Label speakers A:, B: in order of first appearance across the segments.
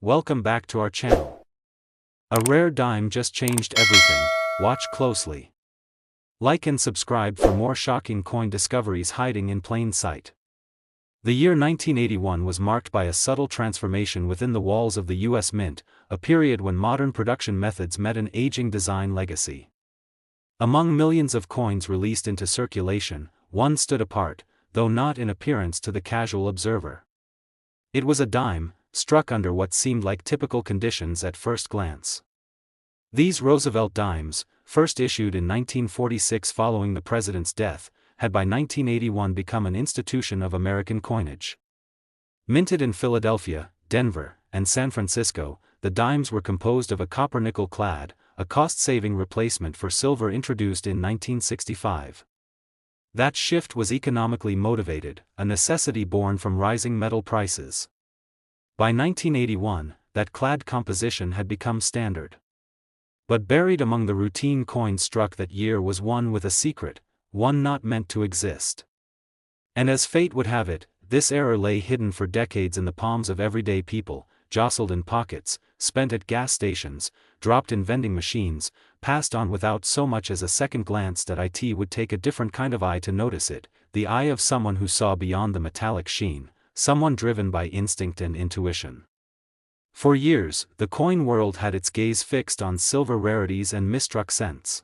A: Welcome back to our channel. A rare dime just changed everything. Watch closely. Like and subscribe for more shocking coin discoveries hiding in plain sight. The year 1981 was marked by a subtle transformation within the walls of the U.S. Mint, a period when modern production methods met an aging design legacy. Among millions of coins released into circulation, one stood apart, though not in appearance to the casual observer. It was a dime, struck under what seemed like typical conditions at first glance. These Roosevelt dimes, first issued in 1946 following the president's death, had by 1981 become an institution of American coinage. Minted in Philadelphia, Denver, and San Francisco, the dimes were composed of a copper-nickel clad, a cost-saving replacement for silver introduced in 1965. That shift was economically motivated, a necessity born from rising metal prices. By 1981, that clad composition had become standard. But buried among the routine coins struck that year was one with a secret, one not meant to exist. And as fate would have it, this error lay hidden for decades in the palms of everyday people, jostled in pockets, spent at gas stations, dropped in vending machines, passed on without so much as a second glance that it would take a different kind of eye to notice it, the eye of someone who saw beyond the metallic sheen, someone driven by instinct and intuition. For years, the coin world had its gaze fixed on silver rarities and misstruck cents.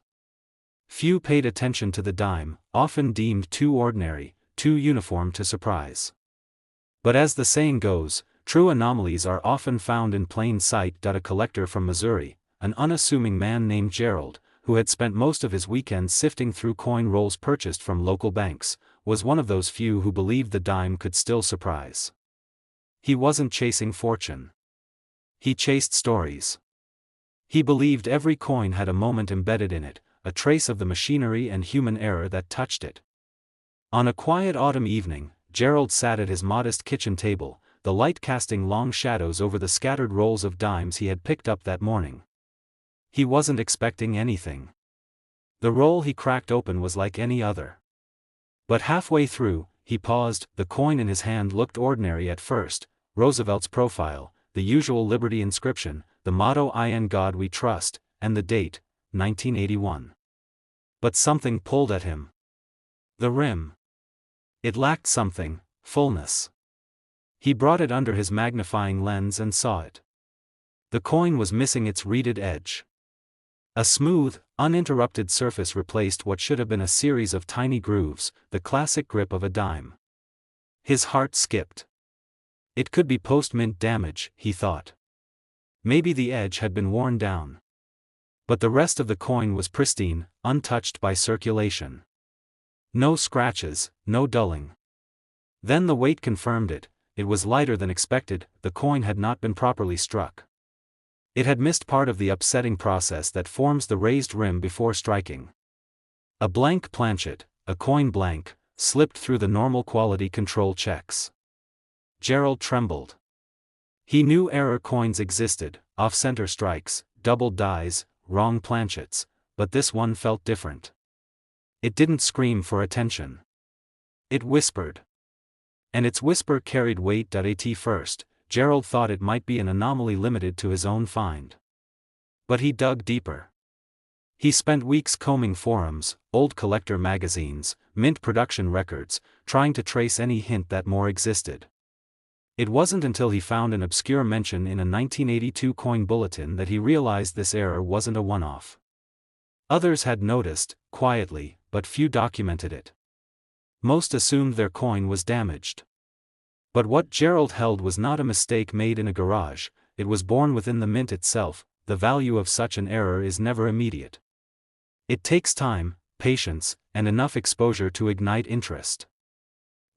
A: Few paid attention to the dime, often deemed too ordinary, too uniform to surprise. But as the saying goes, true anomalies are often found in plain sight. A collector from Missouri, an unassuming man named Gerald, who had spent most of his weekends sifting through coin rolls purchased from local banks, was one of those few who believed the dime could still surprise. He wasn't chasing fortune. He chased stories. He believed every coin had a moment embedded in it, a trace of the machinery and human error that touched it. On a quiet autumn evening, Gerald sat at his modest kitchen table, the light casting long shadows over the scattered rolls of dimes he had picked up that morning. He wasn't expecting anything. The roll he cracked open was like any other. But halfway through, he paused. The coin in his hand looked ordinary at first, Roosevelt's profile, the usual Liberty inscription, the motto "In God We Trust," and the date, 1981. But something pulled at him. The rim. It lacked something, fullness. He brought it under his magnifying lens and saw it. The coin was missing its reeded edge. A smooth, uninterrupted surface replaced what should have been a series of tiny grooves, the classic grip of a dime. His heart skipped. It could be post-mint damage, he thought. Maybe the edge had been worn down. But the rest of the coin was pristine, untouched by circulation. No scratches, no dulling. Then the weight confirmed it. It was lighter than expected. The coin had not been properly struck. It had missed part of the upsetting process that forms the raised rim before striking. A blank planchet, a coin blank, slipped through the normal quality control checks. Gerald trembled. He knew error coins existed, off-center strikes, doubled dies, wrong planchets, but this one felt different. It didn't scream for attention. It whispered. And its whisper carried weight. At first, Gerald thought it might be an anomaly limited to his own find. But he dug deeper. He spent weeks combing forums, old collector magazines, mint production records, trying to trace any hint that more existed. It wasn't until he found an obscure mention in a 1982 coin bulletin that he realized this error wasn't a one-off. Others had noticed, quietly, but few documented it. Most assumed their coin was damaged. But what Gerald held was not a mistake made in a garage, it was born within the mint itself. The value of such an error is never immediate. It takes time, patience, and enough exposure to ignite interest.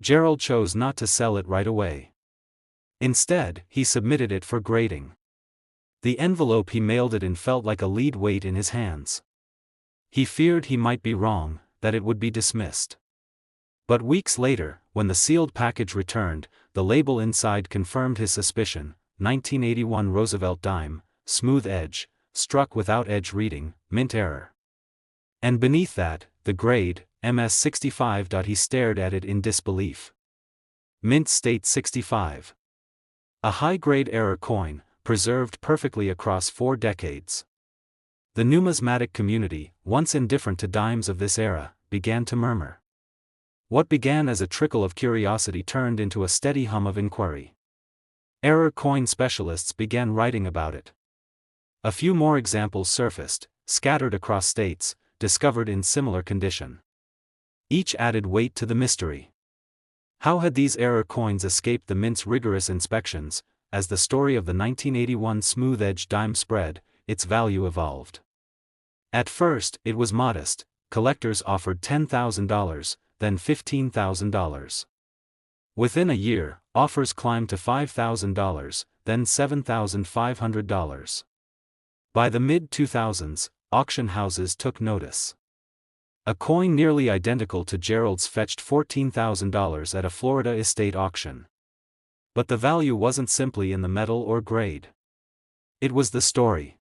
A: Gerald chose not to sell it right away. Instead, he submitted it for grading. The envelope he mailed it in felt like a lead weight in his hands. He feared he might be wrong, that it would be dismissed. But weeks later, when the sealed package returned, the label inside confirmed his suspicion. 1981 Roosevelt dime, smooth edge, struck without edge reading, mint error. And beneath that, the grade, MS65. He stared at it in disbelief. Mint state 65. A high-grade error coin, preserved perfectly across 4 decades. The numismatic community, once indifferent to dimes of this era, began to murmur. What began as a trickle of curiosity turned into a steady hum of inquiry. Error coin specialists began writing about it. A few more examples surfaced, scattered across states, discovered in similar condition. Each added weight to the mystery. How had these error coins escaped the mint's rigorous inspections? As the story of the 1981 smooth-edge dime spread, its value evolved. At first, it was modest. Collectors offered $10,000, then $15,000. Within a year, offers climbed to $5,000, then $7,500. By the mid-2000s, auction houses took notice. A coin nearly identical to Gerald's fetched $14,000 at a Florida estate auction. But the value wasn't simply in the metal or grade. It was the story.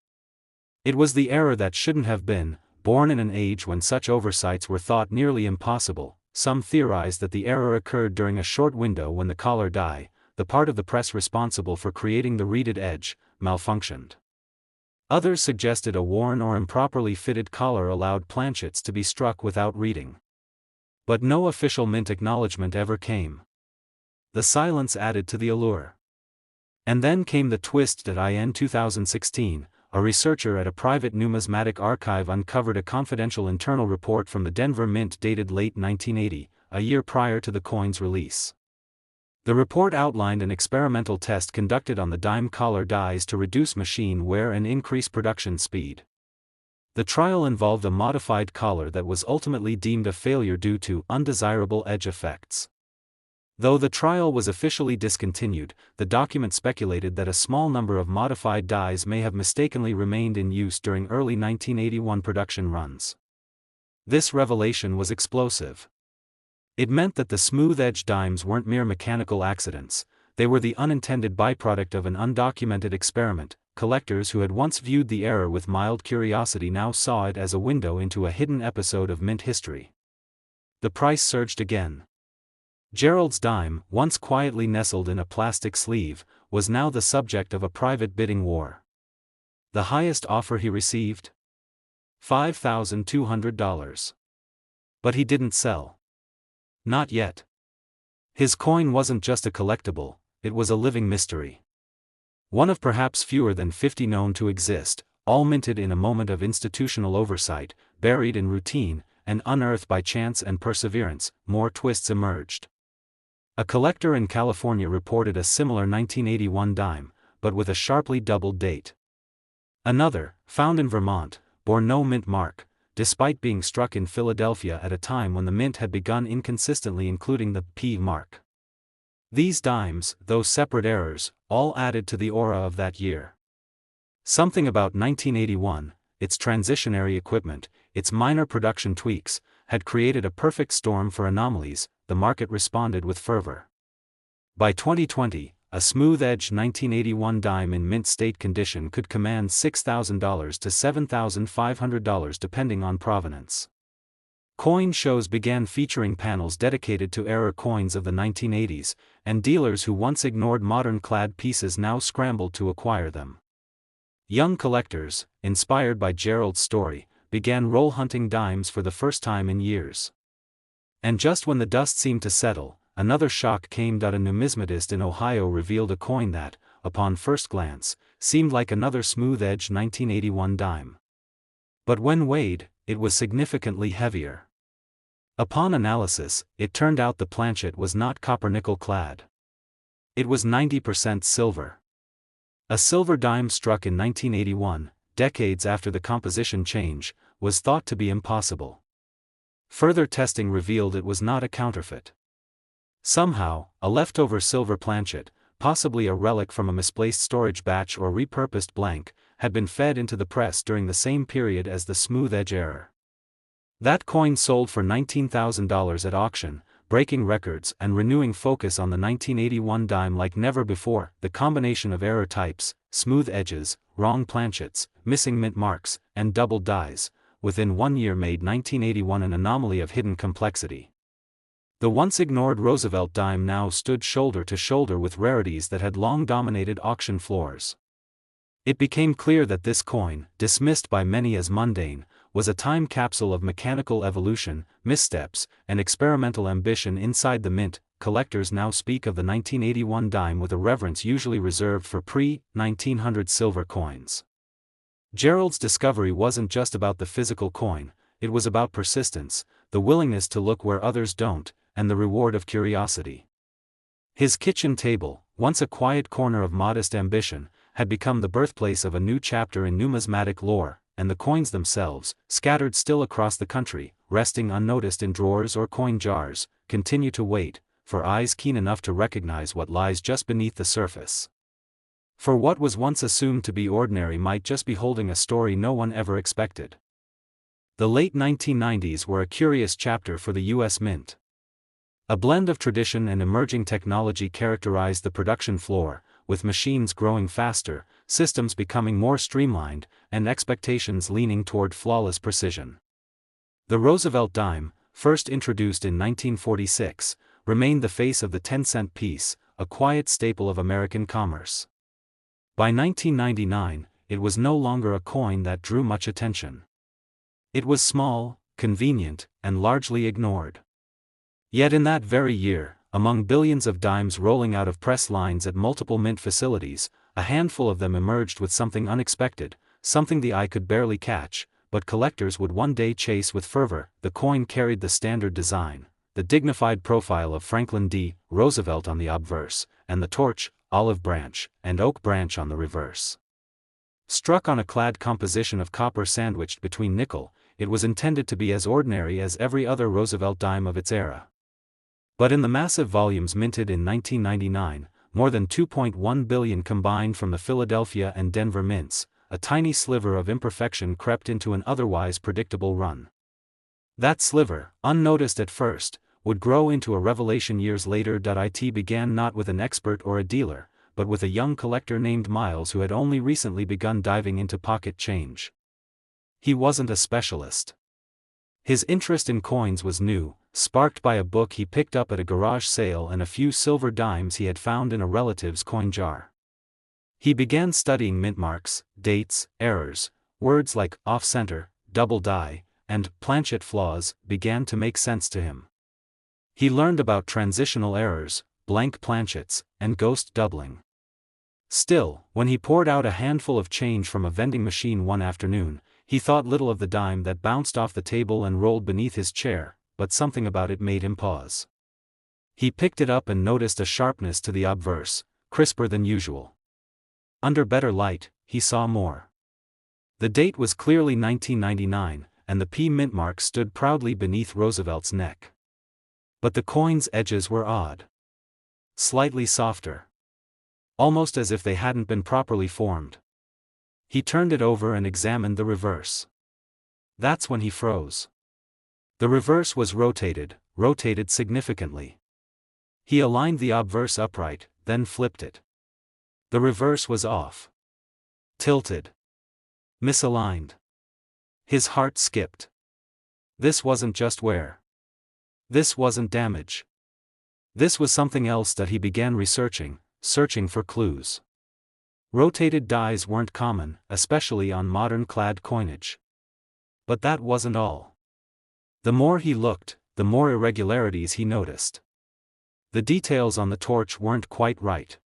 A: It was the error that shouldn't have been, born in an age when such oversights were thought nearly impossible. Some theorized that the error occurred during a short window when the collar die, the part of the press responsible for creating the reeded edge, malfunctioned. Others suggested a worn or improperly fitted collar allowed planchets to be struck without reading. But no official mint acknowledgement ever came. The silence added to the allure. And then came the twist. In 2016, a researcher at a private numismatic archive uncovered a confidential internal report from the Denver Mint dated late 1980, a year prior to the coin's release. The report outlined an experimental test conducted on the dime collar dies to reduce machine wear and increase production speed. The trial involved a modified collar that was ultimately deemed a failure due to undesirable edge effects. Though the trial was officially discontinued, the document speculated that a small number of modified dies may have mistakenly remained in use during early 1981 production runs. This revelation was explosive. It meant that the smooth-edge dimes weren't mere mechanical accidents, they were the unintended byproduct of an undocumented experiment. Collectors who had once viewed the error with mild curiosity now saw it as a window into a hidden episode of mint history. The price surged again. Gerald's dime, once quietly nestled in a plastic sleeve, was now the subject of a private bidding war. The highest offer he received? $5,200. But he didn't sell. Not yet. His coin wasn't just a collectible, it was a living mystery. One of perhaps fewer than 50 known to exist, all minted in a moment of institutional oversight, buried in routine, and unearthed by chance and perseverance. More twists emerged. A collector in California reported a similar 1981 dime, but with a sharply doubled date. Another, found in Vermont, bore no mint mark, despite being struck in Philadelphia at a time when the mint had begun inconsistently including the P mark. These dimes, though separate errors, all added to the aura of that year. Something about 1981, its transitionary equipment, its minor production tweaks, had created a perfect storm for anomalies. The market responded with fervor. By 2020, a smooth-edge 1981 dime in mint state condition could command $6,000 to $7,500 depending on provenance. Coin shows began featuring panels dedicated to error coins of the 1980s, and dealers who once ignored modern-clad pieces now scrambled to acquire them. Young collectors, inspired by Gerald's story, began roll-hunting dimes for the first time in years. And just when the dust seemed to settle, another shock came. A numismatist in Ohio revealed a coin that, upon first glance, seemed like another smooth-edge 1981 dime. But when weighed, it was significantly heavier. Upon analysis, it turned out the planchet was not copper-nickel clad. It was 90% silver. A silver dime struck in 1981, decades after the composition change, was thought to be impossible. Further testing revealed it was not a counterfeit. Somehow, a leftover silver planchet, possibly a relic from a misplaced storage batch or repurposed blank, had been fed into the press during the same period as the smooth-edge error. That coin sold for $19,000 at auction, breaking records and renewing focus on the 1981 dime like never before. The combination of error types, smooth edges, wrong planchets, missing mint marks, and doubled dies, within 1 year made 1981 an anomaly of hidden complexity. The once ignored Roosevelt dime now stood shoulder to shoulder with rarities that had long dominated auction floors. It became clear that this coin, dismissed by many as mundane, was a time capsule of mechanical evolution, missteps, and experimental ambition inside the mint. Collectors now speak of the 1981 dime with a reverence usually reserved for pre-1900 silver coins. Gerald's discovery wasn't just about the physical coin, it was about persistence, the willingness to look where others don't, and the reward of curiosity. His kitchen table, once a quiet corner of modest ambition, had become the birthplace of a new chapter in numismatic lore, and the coins themselves, scattered still across the country, resting unnoticed in drawers or coin jars, continue to wait, for eyes keen enough to recognize what lies just beneath the surface. For what was once assumed to be ordinary might just be holding a story no one ever expected. The late 1990s were a curious chapter for the U.S. Mint. A blend of tradition and emerging technology characterized the production floor, with machines growing faster, systems becoming more streamlined, and expectations leaning toward flawless precision. The Roosevelt dime, first introduced in 1946, remained the face of the 10-cent piece, a quiet staple of American commerce. By 1999, it was no longer a coin that drew much attention. It was small, convenient, and largely ignored. Yet in that very year, among billions of dimes rolling out of press lines at multiple mint facilities, a handful of them emerged with something unexpected, something the eye could barely catch, but collectors would one day chase with fervor. The coin carried the standard design, the dignified profile of Franklin D. Roosevelt on the obverse, and the torch, olive branch, and oak branch on the reverse. Struck on a clad composition of copper sandwiched between nickel, it was intended to be as ordinary as every other Roosevelt dime of its era. But in the massive volumes minted in 1999, more than 2.1 billion combined from the Philadelphia and Denver mints, a tiny sliver of imperfection crept into an otherwise predictable run. That sliver, unnoticed at first, would grow into a revelation years later. It began not with an expert or a dealer, but with a young collector named Miles who had only recently begun diving into pocket change. He wasn't a specialist. His interest in coins was new, sparked by a book he picked up at a garage sale and a few silver dimes he had found in a relative's coin jar. He began studying mint marks, dates, errors, words like off-center, double die, and planchet flaws began to make sense to him. He learned about transitional errors, blank planchets, and ghost doubling. Still, when he poured out a handful of change from a vending machine one afternoon, he thought little of the dime that bounced off the table and rolled beneath his chair, but something about it made him pause. He picked it up and noticed a sharpness to the obverse, crisper than usual. Under better light, he saw more. The date was clearly 1999, and the P mint mark stood proudly beneath Roosevelt's neck. But the coin's edges were odd. Slightly softer. Almost as if they hadn't been properly formed. He turned it over and examined the reverse. That's when he froze. The reverse was rotated significantly. He aligned the obverse upright, then flipped it. The reverse was off. Tilted. Misaligned. His heart skipped. This wasn't just wear. This wasn't damage. This was something else that he began researching, searching for clues. Rotated dies weren't common, especially on modern clad coinage. But that wasn't all. The more he looked, the more irregularities he noticed. The details on the torch weren't quite right.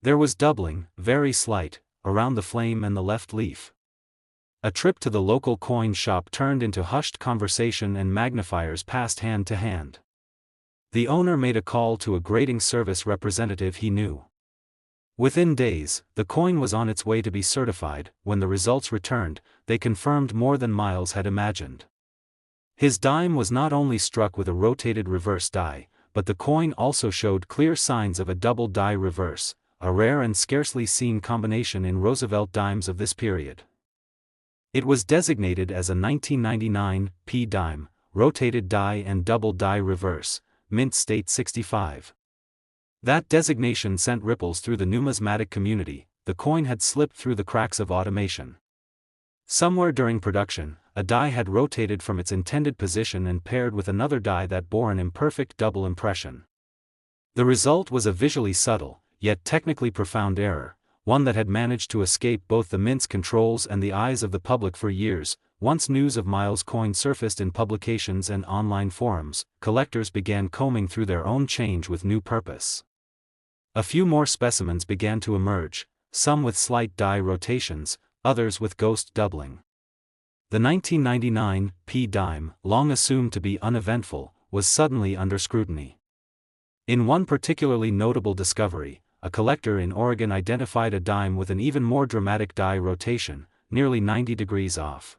A: There was doubling, very slight, around the flame and the left leaf. A trip to the local coin shop turned into hushed conversation and magnifiers passed hand to hand. The owner made a call to a grading service representative he knew. Within days, the coin was on its way to be certified. When the results returned, they confirmed more than Miles had imagined. His dime was not only struck with a rotated reverse die, but the coin also showed clear signs of a double die reverse, a rare and scarcely seen combination in Roosevelt dimes of this period. It was designated as a 1999 P dime, rotated die and double die reverse, mint state 65. That designation sent ripples through the numismatic community. The coin had slipped through the cracks of automation. Somewhere during production, a die had rotated from its intended position and paired with another die that bore an imperfect double impression. The result was a visually subtle, yet technically profound error, one that had managed to escape both the mint's controls and the eyes of the public for years. Once news of Miles' coin surfaced in publications and online forums, collectors began combing through their own change with new purpose. A few more specimens began to emerge, some with slight die rotations, others with ghost doubling. The 1999 P dime, long assumed to be uneventful, was suddenly under scrutiny. In one particularly notable discovery, a collector in Oregon identified a dime with an even more dramatic die rotation, nearly 90 degrees off.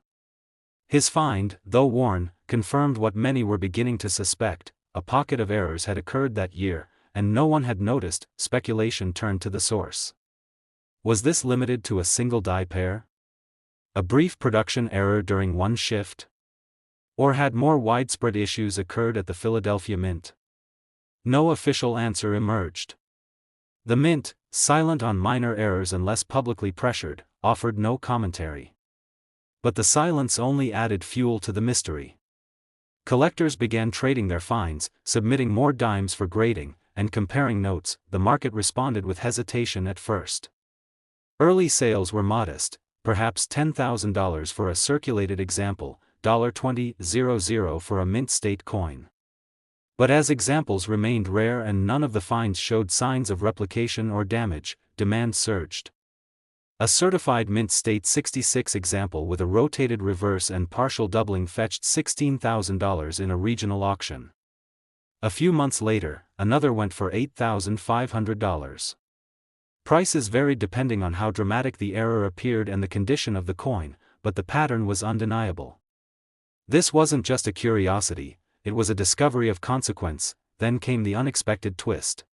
A: His find, though worn, confirmed what many were beginning to suspect: a pocket of errors had occurred that year, and no one had noticed. Speculation turned to the source. Was this limited to a single die pair? A brief production error during one shift? Or had more widespread issues occurred at the Philadelphia Mint? No official answer emerged. The Mint, silent on minor errors unless publicly pressured, offered no commentary. But the silence only added fuel to the mystery. Collectors began trading their finds, submitting more dimes for grading, and comparing notes. The market responded with hesitation at first. Early sales were modest, perhaps $10,000 for a circulated example, $20,000 for a mint state coin. But as examples remained rare and none of the finds showed signs of replication or damage, demand surged. A certified mint state 66 example with a rotated reverse and partial doubling fetched $16,000 in a regional auction. A few months later, another went for $8,500. Prices varied depending on how dramatic the error appeared and the condition of the coin, but the pattern was undeniable. This wasn't just a curiosity, it was a discovery of consequence. Then came the unexpected twist.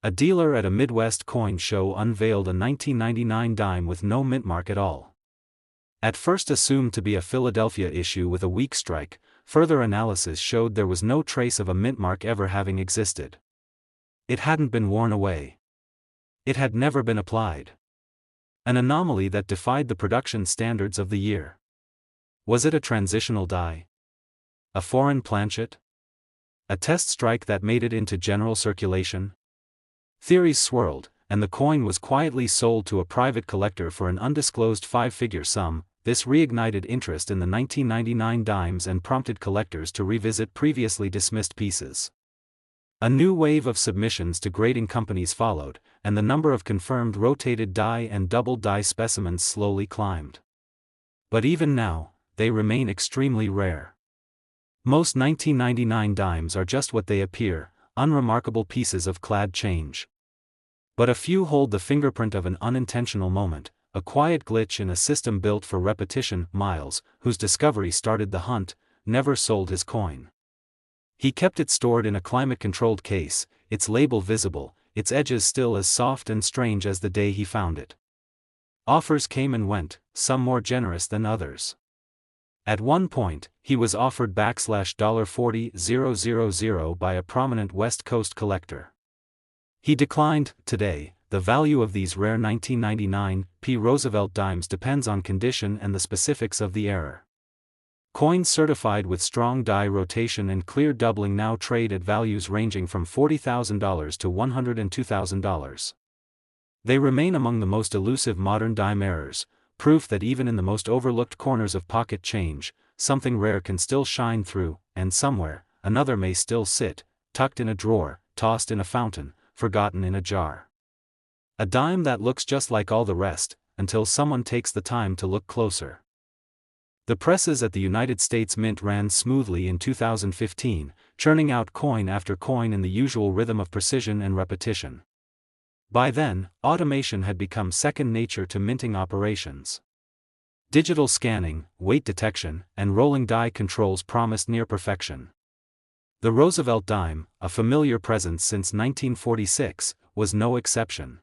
A: A dealer at a Midwest coin show unveiled a 1999 dime with no mint mark at all. At first assumed to be a Philadelphia issue with a weak strike, further analysis showed there was no trace of a mint mark ever having existed. It hadn't been worn away. It had never been applied. An anomaly that defied the production standards of the year. Was it a transitional die? A foreign planchet? A test strike that made it into general circulation? Theories swirled, and the coin was quietly sold to a private collector for an undisclosed five-figure sum. This reignited interest in the 1999 dimes and prompted collectors to revisit previously dismissed pieces. A new wave of submissions to grading companies followed, and the number of confirmed rotated die and double die specimens slowly climbed. But even now, they remain extremely rare. Most 1999 dimes are just what they appear, unremarkable pieces of clad change. But a few hold the fingerprint of an unintentional moment, a quiet glitch in a system built for repetition. Miles, whose discovery started the hunt, never sold his coin. He kept it stored in a climate-controlled case, its label visible, its edges still as soft and strange as the day he found it. Offers came and went, some more generous than others. At one point, he was offered $40,000 by a prominent West Coast collector. He declined. Today, the value of these rare 1999 P. Roosevelt dimes depends on condition and the specifics of the error. Coins certified with strong die rotation and clear doubling now trade at values ranging from $40,000 to $102,000. They remain among the most elusive modern dime errors, proof that even in the most overlooked corners of pocket change, something rare can still shine through, and somewhere, another may still sit, tucked in a drawer, tossed in a fountain, forgotten in a jar. A dime that looks just like all the rest, until someone takes the time to look closer. The presses at the United States Mint ran smoothly in 2015, churning out coin after coin in the usual rhythm of precision and repetition. By then, automation had become second nature to minting operations. Digital scanning, weight detection, and rolling die controls promised near perfection. The Roosevelt dime, a familiar presence since 1946, was no exception.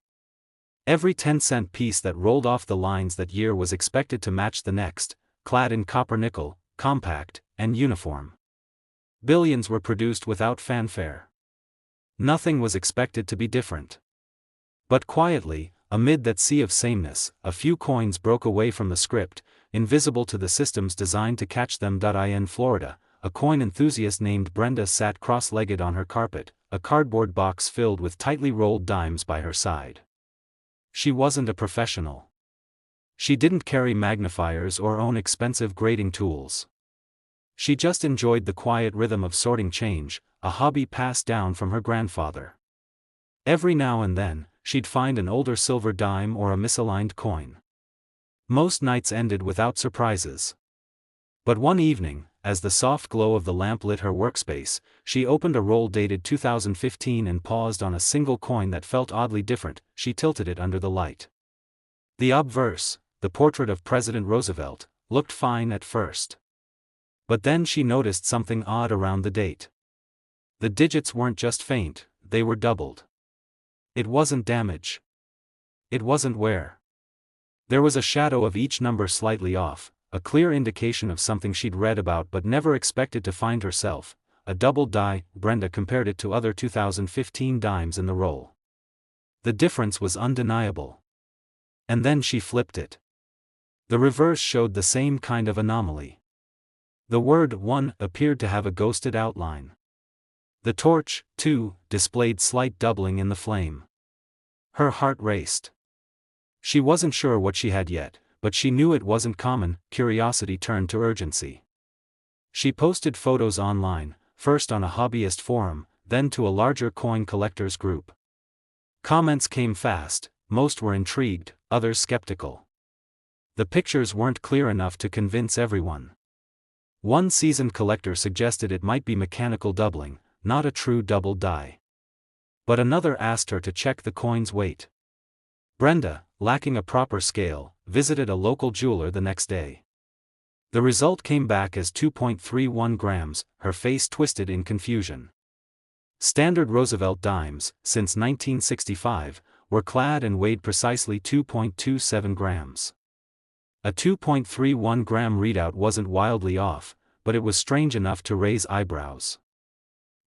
A: Every 10-cent piece that rolled off the lines that year was expected to match the next, clad in copper nickel, compact, and uniform. Billions were produced without fanfare. Nothing was expected to be different. But quietly, amid that sea of sameness, a few coins broke away from the script, invisible to the systems designed to catch them. In Florida, a coin enthusiast named Brenda sat cross-legged on her carpet, a cardboard box filled with tightly rolled dimes by her side. She wasn't a professional. She didn't carry magnifiers or own expensive grading tools. She just enjoyed the quiet rhythm of sorting change, a hobby passed down from her grandfather. Every now and then, she'd find an older silver dime or a misaligned coin. Most nights ended without surprises. But one evening, as the soft glow of the lamp lit her workspace, she opened a roll dated 2015 and paused on a single coin that felt oddly different. She tilted it under the light. The obverse, the portrait of President Roosevelt, looked fine at first. But then she noticed something odd around the date. The digits weren't just faint, they were doubled. It wasn't damage. It wasn't wear. There was a shadow of each number slightly off, a clear indication of something she'd read about but never expected to find herself. A double die. Brenda compared it to other 2015 dimes in the roll. The difference was undeniable. And then she flipped it. The reverse showed the same kind of anomaly. The word 1 appeared to have a ghosted outline. The torch, 2, displayed slight doubling in the flame. Her heart raced. She wasn't sure what she had yet, but she knew it wasn't common. Curiosity turned to urgency. She posted photos online, first on a hobbyist forum, then to a larger coin collectors group. Comments came fast, most were intrigued, others skeptical. The pictures weren't clear enough to convince everyone. One seasoned collector suggested it might be mechanical doubling, not a true double die. But another asked her to check the coin's weight. Brenda, lacking a proper scale, visited a local jeweler the next day. The result came back as 2.31 grams, her face twisted in confusion. Standard Roosevelt dimes, since 1965, were clad and weighed precisely 2.27 grams. A 2.31 gram readout wasn't wildly off, but it was strange enough to raise eyebrows.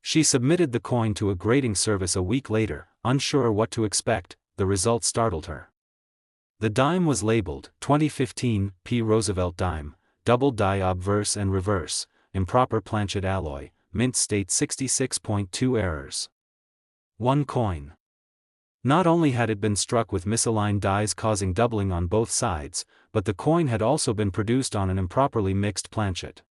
A: She submitted the coin to a grading service a week later, unsure what to expect. The result startled her. The dime was labeled 2015 P. Roosevelt dime, double die obverse and reverse, improper planchet alloy, mint state 66.2 errors. One coin. Not only had it been struck with misaligned dies causing doubling on both sides, but the coin had also been produced on an improperly mixed planchet.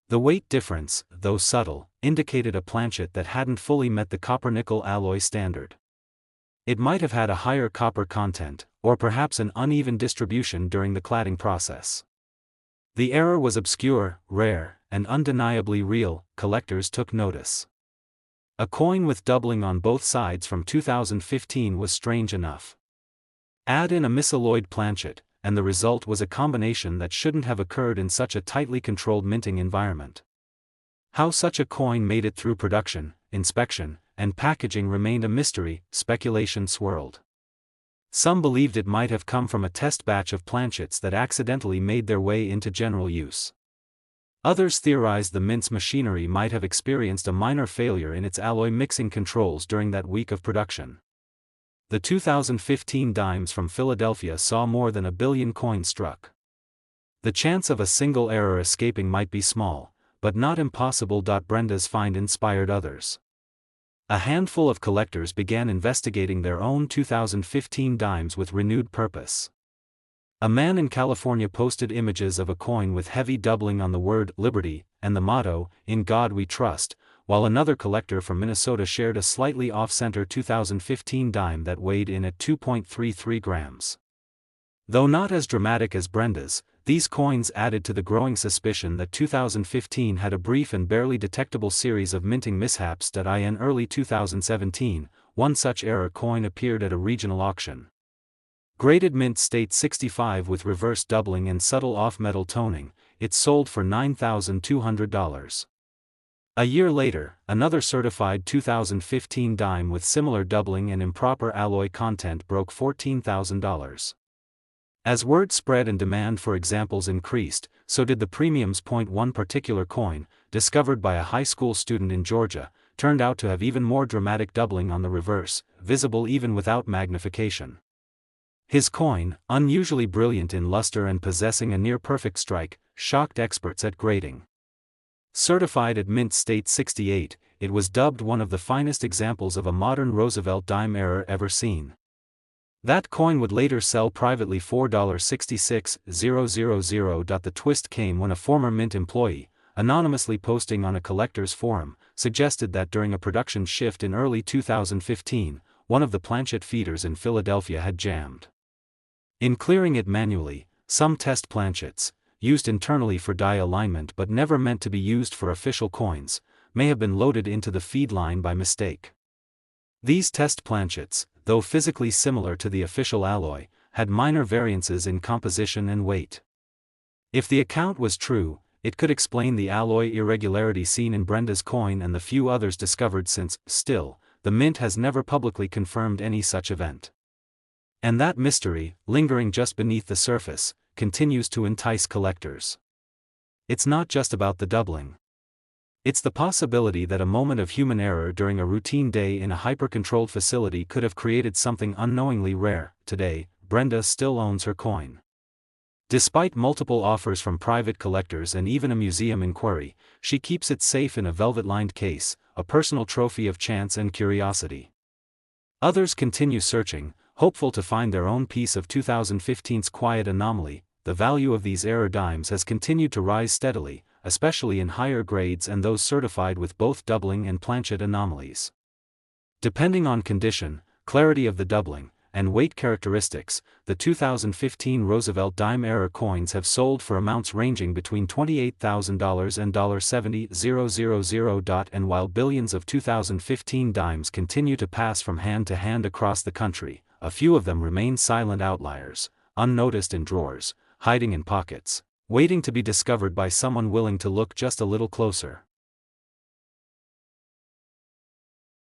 A: The weight difference, though subtle, indicated a planchet that hadn't fully met the copper-nickel alloy standard. It might have had a higher copper content, or perhaps an uneven distribution during the cladding process. The error was obscure, rare, and undeniably real. Collectors took notice. A coin with doubling on both sides from 2015 was strange enough. Add in a misalloyed planchet, and the result was a combination that shouldn't have occurred in such a tightly controlled minting environment. How such a coin made it through production, inspection, and packaging remained a mystery. Speculation swirled. Some believed it might have come from a test batch of planchets that accidentally made their way into general use. Others theorized the mint's machinery might have experienced a minor failure in its alloy mixing controls during that week of production. The 2015 dimes from Philadelphia saw more than 1 billion coins struck. The chance of a single error escaping might be small, but not impossible. Brenda's find inspired others. A handful of collectors began investigating their own 2015 dimes with renewed purpose. A man in California posted images of a coin with heavy doubling on the word Liberty and the motto, "In God We Trust," while another collector from Minnesota shared a slightly off-center 2015 dime that weighed in at 2.33 grams. Though not as dramatic as Brenda's, these coins added to the growing suspicion that 2015 had a brief and barely detectable series of minting mishaps. In early 2017, one such error coin appeared at a regional auction. Graded mint state 65 with reverse doubling and subtle off-metal toning, it sold for $9,200. A year later, another certified 2015 dime with similar doubling and improper alloy content broke $14,000. As word spread and demand for examples increased, so did the premiums. One particular coin, discovered by a high school student in Georgia, turned out to have even more dramatic doubling on the reverse, visible even without magnification. His coin, unusually brilliant in luster and possessing a near-perfect strike, shocked experts at grading. Certified at mint state 68, it was dubbed one of the finest examples of a modern Roosevelt dime error ever seen. That coin would later sell privately for $66,000. The twist came when a former Mint employee, anonymously posting on a collector's forum, suggested that during a production shift in early 2015, one of the planchet feeders in Philadelphia had jammed. In clearing it manually, some test planchets, used internally for die alignment but never meant to be used for official coins, may have been loaded into the feed line by mistake. These test planchets, though physically similar to the official alloy, had minor variances in composition and weight. If the account was true, it could explain the alloy irregularity seen in Brenda's coin and the few others discovered since, still, the Mint has never publicly confirmed any such event. And that mystery, lingering just beneath the surface, continues to entice collectors. It's not just about the doubling. It's the possibility that a moment of human error during a routine day in a hyper-controlled facility could have created something unknowingly rare. Today, Brenda still owns her coin. Despite multiple offers from private collectors and even a museum inquiry, she keeps it safe in a velvet-lined case, a personal trophy of chance and curiosity. Others continue searching, hopeful to find their own piece of 2015's quiet anomaly. The value of these error dimes has continued to rise steadily, especially in higher grades and those certified with both doubling and planchet anomalies. Depending on condition, clarity of the doubling, and weight characteristics, the 2015 Roosevelt dime error coins have sold for amounts ranging between $28,000 and $70,000. And while billions of 2015 dimes continue to pass from hand to hand across the country, a few of them remain silent outliers, unnoticed in drawers, hiding in pockets, waiting to be discovered by someone willing to look just a little closer.